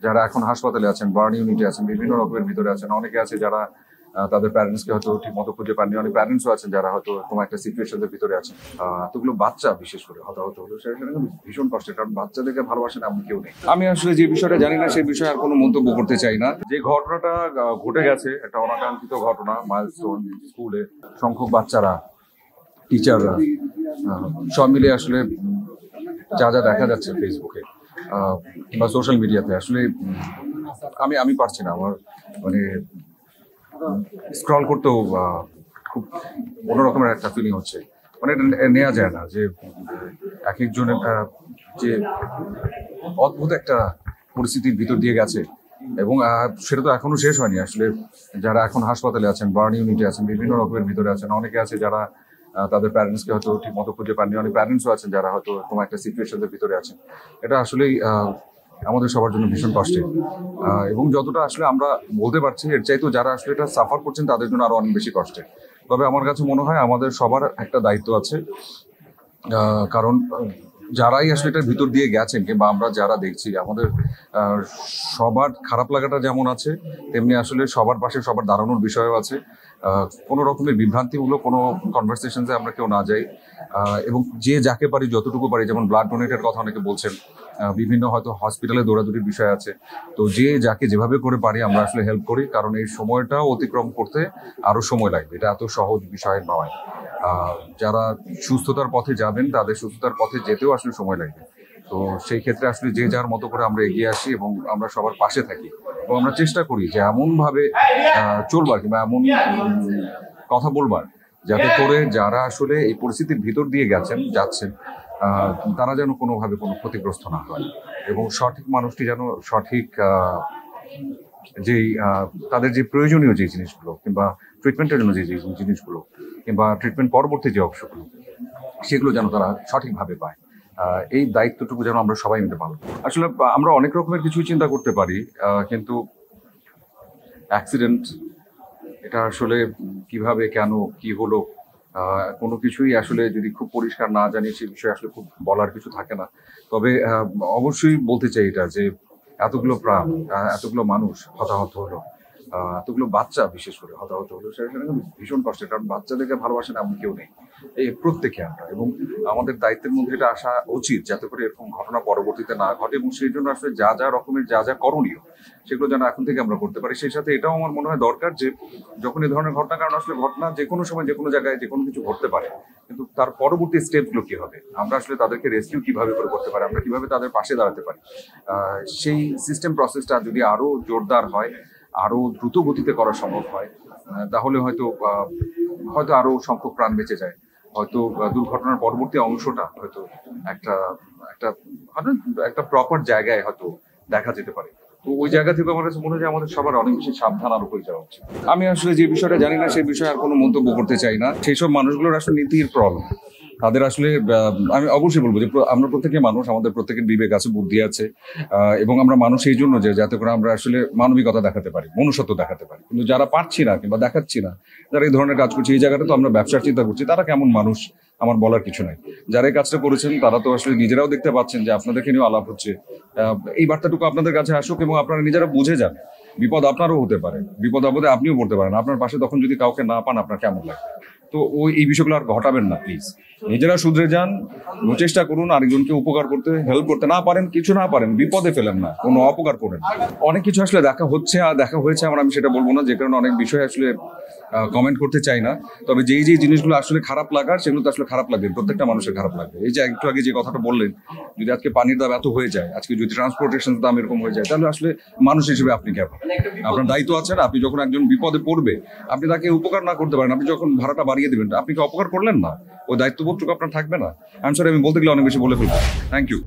যারা এখন হাসপাতালে আছেন, বার্ন ইউনিটে আছেন, বিভিন্ন রকমের ভিতরে আছেন, অনেকে আছে যারা তাদের প্যারেন্টসকে হয়তো ঠিক মতো খুঁজে পাননি। অনেক প্যারেন্টসও আছেন যারা হয়তো কোনো একটা সিচুয়েশনের ভিতরে আছেন। এতগুলো বাচ্চা বিশেষ করে হতাহত হলো, সেটা কিন্তু ভীষণ কষ্টের, কারণ বাচ্চাদেরকে ভালোবাসেন এমন কেউ নেই। আমি আসলে যে বিষয়টা জানি না সেই বিষয়ে আর কোনো মন্তব্য করতে চাই না। যে ঘটনাটা ঘটে গেছে, একটা অনাকাঙ্ক্ষিত ঘটনা, মাইলস্টোন স্কুলে সংখ্যক বাচ্চারা, টিচাররা সব মিলে আসলে যা যা দেখা যাচ্ছে ফেসবুকে কিংবা সোশ্যাল মিডিয়াতে, আসলে আমি পারছি না। আমার মানে স্ক্রল করতেও খুব অন্যরকমের একটা ফিলিং হচ্ছে। মানে এটা নেওয়া যায় না যে এক একজনের যে অদ্ভুত একটা পরিস্থিতির ভিতর দিয়ে গেছে, এবং সেটা তো এখনো শেষ হয়নি। আসলে যারা এখন হাসপাতালে আছেন, বার্ন ইউনিটে আছেন, বিভিন্ন রকমের ভিতরে আছেন, অনেকে আছে যারা তাদের প্যারেন্টসকে হয়তো ঠিক মতো খুঁজে পাননি। অনেক প্যারেন্টসও আছেন যারা হয়তো কোনো একটা সিচুয়েশনের ভিতরে আছেন। এটা আসলেই আমাদের সবার জন্য ভীষণ কষ্টের, এবং যতটা আসলে আমরা বলতে পারছি এর চাইতেও যারা আসলে এটা সাফার করছেন তাদের জন্য আরো অনেক বেশি কষ্টের। তবে আমার কাছে মনে হয় আমাদের সবার একটা দায়িত্ব আছে, কারণ যারাই আসলে এটার ভিতর দিয়ে গেছেন কিংবা আমরা যারা দেখছি, আমাদের সবার খারাপ লাগাটা যেমন আছে, তেমনি আসলে সবার পাশে সবার দাঁড়ানোর বিষয়ও আছে। কোনো রকমের বিভ্রান্তিমূলক কোনো কনভারসেশনসে আমরা কেউ না যাই, এবং যে যাকে পারি যতটুকু পারি, যেমন ব্লাড ডোনেটের কথা অনেকে বলছেন, বিভিন্ন হয়তো হসপিটালে দৌড়াদৌড়ির বিষয় আছে, তো যে যাকে যেভাবে করে পারি আমরা আসলে হেল্প করি, কারণ এই সময়টাও অতিক্রম করতে আরো সময় লাগবে, এটা এত সহজ বিষয় নয়। যারা সুস্থতার পথে যাবেন তাদের সুস্থতার পথে যেতেও আসলে সময় লাগবে। তো সেই ক্ষেত্রে আসলে যে যার মতো করে আমরা এগিয়ে আসি এবং আমরা সবার পাশে থাকি, এবং আমরা চেষ্টা করি যে এমনভাবে চলবার কিংবা এমন কথা বলবার যাতে করে যারা আসলে এই পরিস্থিতির ভিতর দিয়ে যাচ্ছেন তারা যেন কোনোভাবে কোনো ক্ষতিগ্রস্ত না হয়, এবং সঠিক মানুষটি যেন সঠিক যেই তাদের যে প্রয়োজনীয় যে জিনিসগুলো কিংবা ট্রিটমেন্টের জন্য যে জিনিসগুলো কিংবা ট্রিটমেন্ট পরবর্তী যে অংশগুলো, সেগুলো যেন তারা সঠিকভাবে পায়। এই দায়িত্বটুকু যেন আমরা সবাই মিলে পালন করি। আসলে আমরা অনেক রকমের কিছুই চিন্তা করতে পারি, কিন্তু অ্যাক্সিডেন্ট এটা আসলে কিভাবে, কেন, কি হলো, কোনো কিছুই আসলে যদি খুব পরিষ্কার না জানি সে বিষয়ে আসলে খুব বলার কিছু থাকে না। তবে অবশ্যই বলতে চাই এটা যে এতগুলো প্রাণ, এতগুলো মানুষ হতাহত হলো, এতগুলো বাচ্চা বিশেষ করে হতাহত হলো, সেটা কিন্তু ভীষণ কষ্টের, কারণ বাচ্চাদেরকে ভালোবাসেন এমন কেউ নেই, এই প্রত্যেকে আমরা। এবং আমাদের দায়িত্বের মধ্যে এটা আসা উচিত যাতে করে এরকম ঘটনা পরবর্তীতে না ঘটে, এবং সেই জন্য আসলে যা যা রকমের যা যা করণীয় সেগুলো যেন এখন থেকে আমরা করতে পারি। সেই সাথে এটাও আমার মনে হয় দরকার যে যখন এই ধরনের ঘটনা, কারণ আসলে ঘটনা যে কোনো সময় যে কোনো জায়গায় যে কোনো কিছু ঘটতে পারে, কিন্তু তার পরবর্তী স্টেপগুলো কি হবে, আমরা আসলে তাদেরকে রেস্কিউ কিভাবে করে করতে পারি, আমরা কিভাবে তাদের পাশে দাঁড়াতে পারি, সেই সিস্টেম প্রসেসটা যদি আরো জোরদার হয়, আরো দ্রুত গতিতে করা সম্ভব হয়, তাহলে হয়তো আরো সংখ্যক প্রাণ বেঁচে যায়। হয়তো দুর্ঘটনার পরবর্তী অংশটা হয়তো একটা একটা একটা প্রপার জায়গায় হয়তো দেখা যেতে পারে। তো ওই জায়গা থেকে আমার কাছে মনে হয় আমাদের সবার অনেক বেশি সাবধান আরো হয়ে যাওয়া উচিত। আমি আসলে যে বিষয়টা জানি না সেই বিষয়ে আর কোনো মন্তব্য করতে চাই না। সেই সব মানুষগুলোর আসলে নীতির প্রবলেম, তাদের আসলে আমি অবশ্যই বলবো যে আমরা প্রত্যেকে মানুষ, আমাদের প্রত্যেকের বিবেক আছে, বুদ্ধি আছে, এবং আমরা মানুষ এই জন্য যে যাতে করে আমরা আসলে মানবিকতা দেখাতে পারি, মনুষ্যত্ব দেখাতে পারি। কিন্তু যারা পারছি না কিংবা দেখাচ্ছি না, যারা এই ধরনের কাজ করছে, এই জায়গাটা তো আমরা ব্যবসার চিন্তা করছি, তারা কেমন মানুষ আমার বলার কিছু নাই। যারা এই কাজটা করেছেন তারা তো আসলে নিজেরাও দেখতে পাচ্ছেন যে আপনাদেরকে নিয়েও আলাপ হচ্ছে, এই বার্তাটুকু আপনাদের কাছে আসুক এবং আপনারা নিজেরা বুঝে যান বিপদ আপনারও হতে পারে, বিপদ আপদে আপনিও পড়তে পারেন, আপনার পাশে তখন যদি কাউকে না পান আপনার কেমন লাগে। তো এই বিষয়গুলো আর ঘটাবেন না প্লিজ, নিজেরা শুধরে যান, চেষ্টা করুন আরেকজনকে উপকার করতে, হেল্প করতে। না পারেন, কিছু না পারেন, বিপদে ফেলেন না, কোনো অপকার করেন। অনেক কিছু আসলে দেখা হচ্ছে আর দেখা হয়েছে আমি সেটা বলবো না, যে কারণে অনেক বিষয় আসলে কমেন্ট করতে চাই না। তবে যেই জিনিসগুলো আসলে খারাপ লাগার, সেগুলো তো আসলে খারাপ লাগবে, প্রত্যেকটা মানুষের খারাপ লাগবে। এই যে একটু আগে যে কথাটা বললেন, যদি আজকে পানির দাম এত হয়ে যায়, আজকে যদি ট্রান্সপোর্টেশন দাম এরকম হয়ে যায়, তাহলে আসলে মানুষ হিসেবে আপনি কেমন? আপনার দায়িত্ব আছে না, আপনি যখন একজন বিপদে পড়বে আপনি তাকে উপকার না করতে পারেন, আপনি যখন ভাড়াটা বাড়িয়ে দেবেন আপনি কি অপকার করলেন না? ওই দায়িত্ববোধটুকু আপনার থাকবে না? আমি বলতে গেলে অনেক বেশি বলে ফেলবো। Thank you.